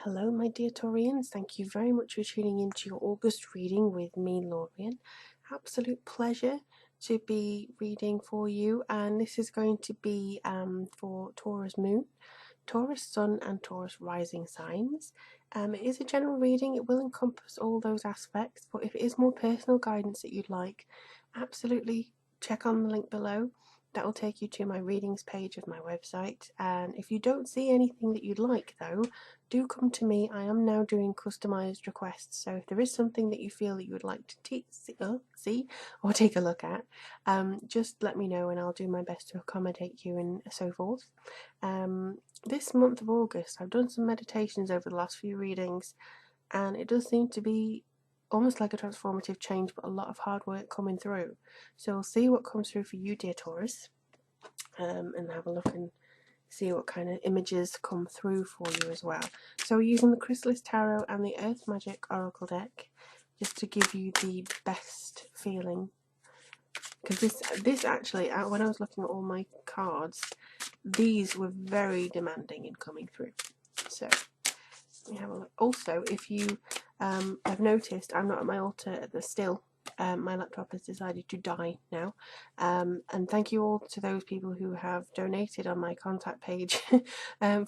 Hello, my dear Taurians. Thank you very much for tuning into your August reading with me, Lorien. Absolute pleasure to be reading for you, and this is going to be for Taurus Moon, Taurus Sun, and Taurus Rising signs. It is a general reading. It will encompass all those aspects, but if it is more personal guidance that you'd like, absolutely check on the link below. That will take you to my readings page of my website, and if you don't see anything that you'd like though, do come to me. I am now doing customized requests, so if there is something that you feel that you would like to see or take a look at, just let me know and I'll do my best to accommodate you and so forth. This month of August I've done some meditations over the last few readings, and it does seem to be almost like a transformative change, but a lot of hard work coming through. So we'll see what comes through for you, dear Taurus, and have a look and see what kind of images come through for you as well. So we're using the Chrysalis Tarot and the Earth Magic Oracle deck just to give you the best feeling. Because this actually, when I was looking at all my cards, these were very demanding in coming through. So we have a look. Also, if you have noticed, I'm not at my altar at the still. My laptop has decided to die now, and thank you all to those people who have donated on my contact page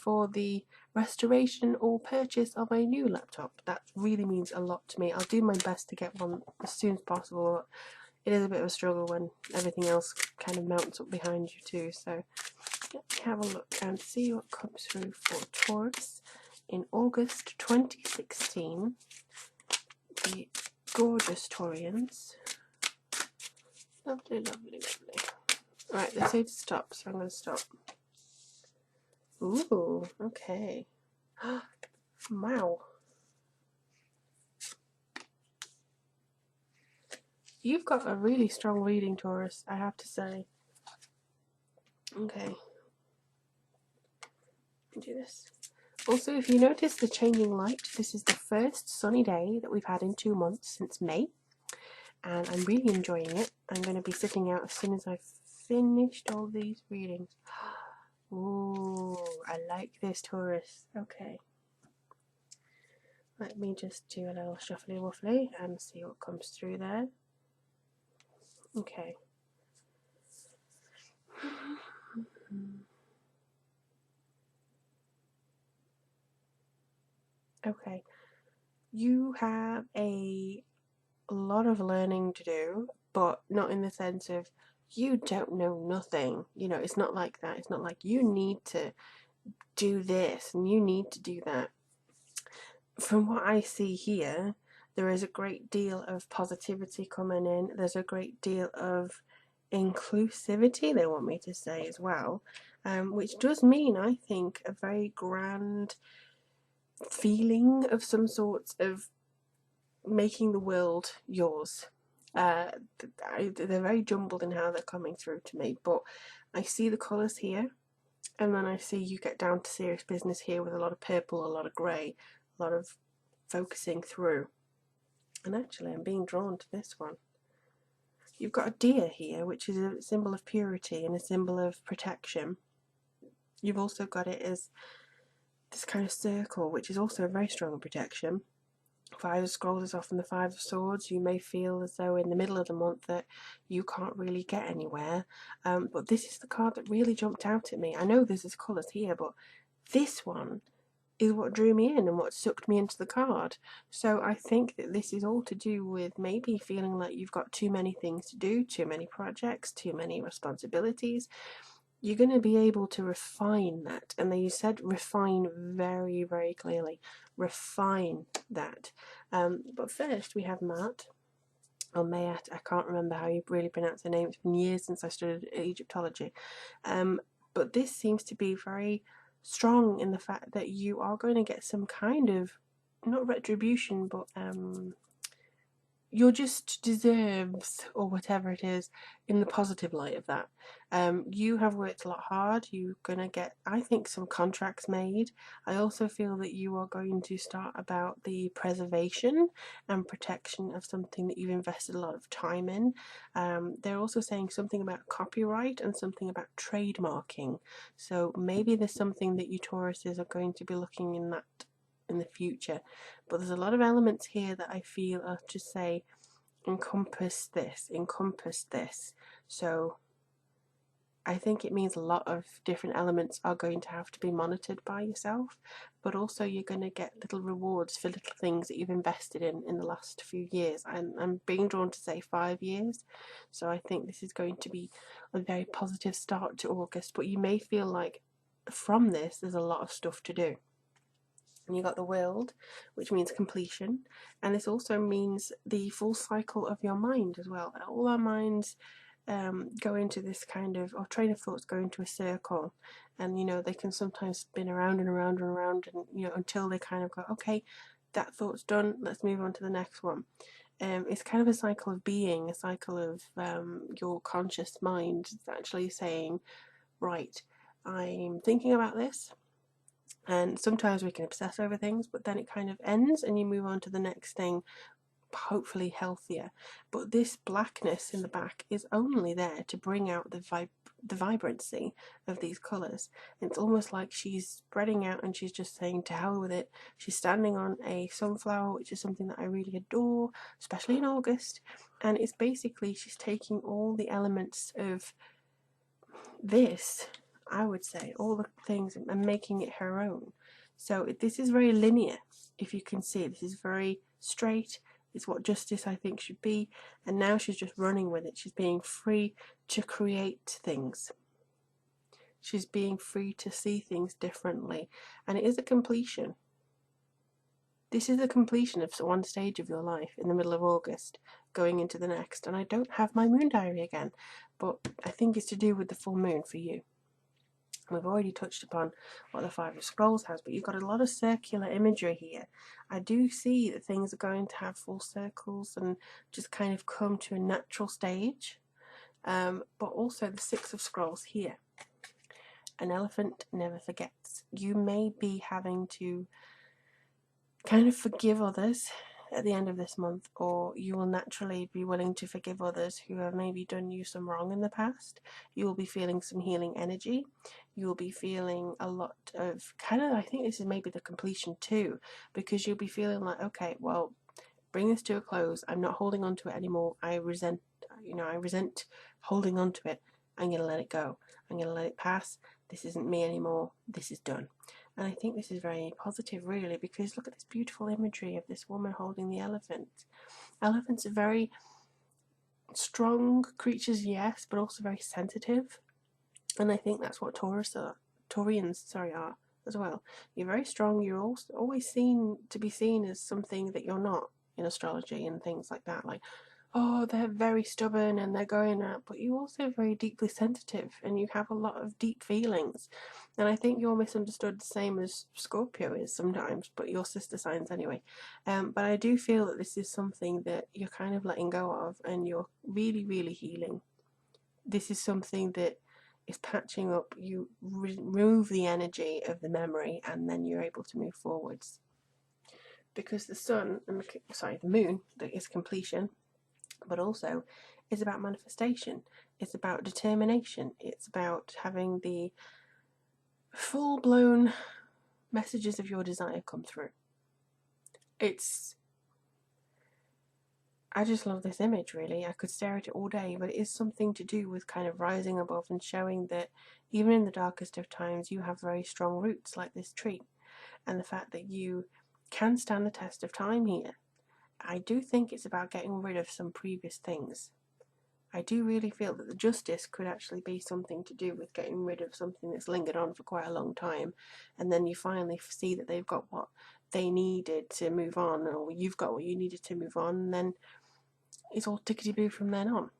for the restoration or purchase of a new laptop. That really means a lot to me. I'll do my best to get one as soon as possible. It is a bit of a struggle when everything else kind of mounts up behind you too. So let me have a look and see what comes through for Taurus in August 2016. The gorgeous Taurians. Lovely, lovely, lovely. Right, they say to stop, so I'm going to stop. Ooh, okay. Wow. You've got a really strong reading, Taurus, I have to say. Okay. Do this. Also, if you notice the changing light, this is the first sunny day that we've had in 2 months since May, and I'm really enjoying it. I'm going to be sitting out as soon as I've finished all these readings. Ooh, I like this, Taurus. Okay. Let me just do a little shuffly wuffly and see what comes through there. Okay. Okay. You have a lot of learning to do, but not in the sense of you don't know nothing. You know, it's not like that. It's not like you need to do this and you need to do that. From what I see here, there is a great deal of positivity coming in. There's a great deal of inclusivity, they want me to say as well, which does mean, I think, a very grand feeling of some sorts of making the world yours. They're very jumbled in how they're coming through to me, but I see the colours here, and then I see you get down to serious business here with a lot of purple, a lot of grey, a lot of focusing through. And actually I'm being drawn to this one. You've got a deer here, which is a symbol of purity and a symbol of protection. You've also got it as this kind of circle, which is also very strong protection. Five of Scrolls is often the Five of Swords. You may feel as though in the middle of the month that you can't really get anywhere, but this is the card that really jumped out at me. I know there's colours here, but this one is what drew me in and what sucked me into the card. So I think that this is all to do with maybe feeling like you've got too many things to do, too many projects, too many responsibilities. You're going to be able to refine that. And then you said refine very, very clearly. Refine that. But first we have Maat, or Mayat. I can't remember how you really pronounce her name. It's been years since I studied Egyptology. But this seems to be very strong in the fact that you are going to get some kind of, not retribution, but your just deserves, or whatever it is, in the positive light of that. You have worked a lot hard. You're going to get, I think, some contracts made. I also feel that you are going to start about the preservation and protection of something that you've invested a lot of time in. They're also saying something about copyright and something about trademarking. So maybe there's something that you Tauruses are going to be looking in that in the future. But there's a lot of elements here that I feel are to say, encompass this, encompass this. So I think it means a lot of different elements are going to have to be monitored by yourself, but also you're going to get little rewards for little things that you've invested in the last few years. I'm being drawn to say 5 years, so I think this is going to be a very positive start to August, but you may feel like from this there's a lot of stuff to do. And you got the world, which means completion, and this also means the full cycle of your mind as well. All our minds go into this kind of, or train of thoughts go into a circle, and they can sometimes spin around and around and around, and until they kind of go, okay, that thought's done, let's move on to the next one. It's kind of a cycle of being, a cycle of your conscious mind actually saying, right, I'm thinking about this. And sometimes we can obsess over things, but then it kind of ends and you move on to the next thing, hopefully healthier. But this blackness in the back is only there to bring out the vibrancy of these colours. It's almost like she's spreading out and she's just saying to hell with it. She's standing on a sunflower, which is something that I really adore, especially in August. And it's basically she's taking all the elements of this, I would say, all the things, and making it her own. So this is very linear, if you can see. This is very straight. It's what justice, I think, should be. And now she's just running with it. She's being free to create things. She's being free to see things differently. And it is a completion. This is the completion of one stage of your life in the middle of August, going into the next. And I don't have my moon diary again, but I think it's to do with the full moon for you. We've already touched upon what the Five of Scrolls has, but you've got a lot of circular imagery here. I do see that things are going to have full circles and just kind of come to a natural stage, but also the Six of Scrolls here. An elephant never forgets. You may be having to kind of forgive others at the end of this month, or you will naturally be willing to forgive others who have maybe done you some wrong in the past. You will be feeling some healing energy. You will be feeling a lot of kind of, I think this is maybe the completion too, because you'll be feeling like, okay, well, bring this to a close. I'm not holding on to it anymore. I resent holding on to it. I'm going to let it go. I'm going to let it pass. This isn't me anymore. This is done. And I think this is very positive, really, because look at this beautiful imagery of this woman holding the elephant. Elephants are very strong creatures, yes, but also very sensitive. And I think that's what Taurians are as well. You're very strong. You're also always seen to be seen as something that you're not in astrology and things like that. Like, oh, they're very stubborn and they're going out, but you're also very deeply sensitive and you have a lot of deep feelings. And I think you're misunderstood the same as Scorpio is sometimes, but your sister signs anyway. But I do feel that this is something that you're kind of letting go of and you're really, really healing. This is something that is patching up. You remove the energy of the memory and then you're able to move forwards. Because the moon, that is completion, but also it's about manifestation. It's about determination. It's about having the full-blown messages of your desire come through. I just love this image, really. I could stare at it all day, but it is something to do with kind of rising above and showing that even in the darkest of times you have very strong roots like this tree, and the fact that you can stand the test of time here. I do think it's about getting rid of some previous things. I do really feel that the justice could actually be something to do with getting rid of something that's lingered on for quite a long time, and then you finally see that they've got what they needed to move on, or you've got what you needed to move on, and then it's all tickety-boo from then on.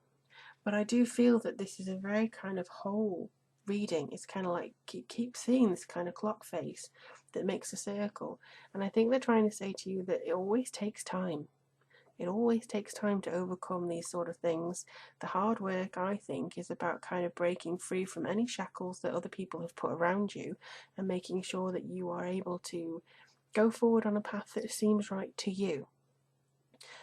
But I do feel that this is a very kind of whole reading. It's kind of like keep seeing this kind of clock face that makes a circle, and I think they're trying to say to you that it always takes time. It always takes time to overcome these sort of things. The hard work, I think, is about kind of breaking free from any shackles that other people have put around you and making sure that you are able to go forward on a path that seems right to you.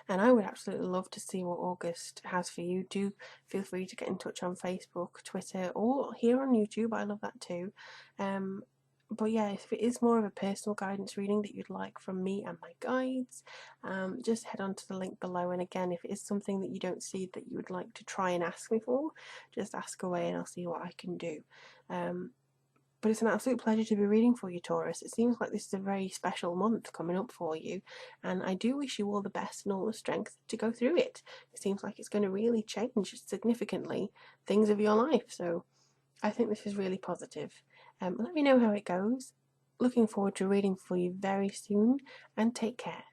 And I would absolutely love to see what August has for you. Do feel free to get in touch on Facebook, Twitter, or here on YouTube. I love that too. But yeah, if it is more of a personal guidance reading that you'd like from me and my guides, just head on to the link below. And again, if it is something that you don't see that you would like to try and ask me for, just ask away and I'll see what I can do. But it's an absolute pleasure to be reading for you, Taurus. It seems like this is a very special month coming up for you, and I do wish you all the best and all the strength to go through it. It seems like it's going to really change significantly things of your life, so I think this is really positive. Let me know how it goes. Looking forward to reading for you very soon, and take care.